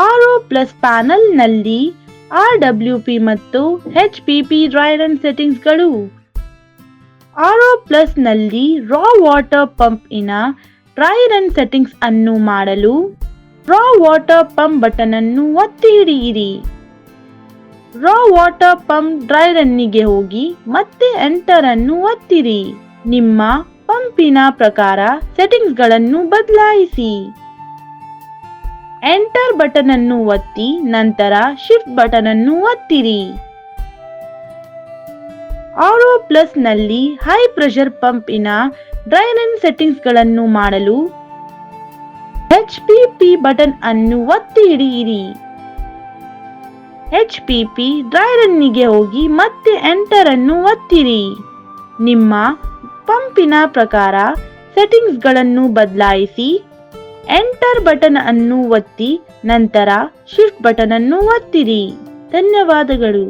RO plus ಪ್ಯಾನಲ್ನಲ್ಲಿ RWP ಮತ್ತು HPP dry run ಸೆಟ್ಟಿಂಗ್ಸ್ಗಳು. ಆರ್ಒ ಪ್ಲಸ್ ನಲ್ಲಿ raw water pump in dry run settings ಅನ್ನು ಮಾಡಲು ರಾ ವಾಟರ್ ಪಂಪ್ ಬಟನ್ ಅನ್ನು ಒತ್ತಿ ಹಿಡಿಯಿರಿ. ರಾ ವಾಟರ್ ಪಂಪ್ ಡ್ರೈ ರನ್ನಿಗೆ ಹೋಗಿ ಮತ್ತೆ ಎಂಟರ್ ಅನ್ನು ಒತ್ತಿರಿ. ನಿಮ್ಮ ಪಂಪಿನ ಪ್ರಕಾರ ಸೆಟ್ಟಿಂಗ್ಸ್ ಗಳನ್ನು ಬದಲಾಯಿಸಿ. ಎಂಟರ್ ಬಟನ್ ಅನ್ನು ಒತ್ತಿ ನಂತರ ಶಿಫ್ಟ್ ಬಟನ್ ಅನ್ನು ಒತ್ತಿರಿ. ಆರ್ಒ ಪ್ಲಸ್ ನಲ್ಲಿ high pressure pump in dry run settings ಗಳನ್ನು ಮಾಡಲು HPP ಬಟನ್ ಅನ್ನು ಒತ್ತಿ ಹಿಡಿಯಿರಿ. HPP ಡ್ರೈ ರನ್ನಿಗೆ ಹೋಗಿ ಮತ್ತೆ ಎಂಟರ್ ಅನ್ನು ಒತ್ತಿರಿ. ನಿಮ್ಮ ಪಂಪಿನ ಪ್ರಕಾರ ಸೆಟ್ಟಿಂಗ್ಸ್ ಗಳನ್ನು ಬದಲಾಯಿಸಿ. ಎಂಟರ್ ಬಟನ್ ಅನ್ನು ಒತ್ತಿ ನಂತರ ಶಿಫ್ಟ್ ಬಟನ್ ಅನ್ನು ಒತ್ತಿರಿ. ಧನ್ಯವಾದಗಳು.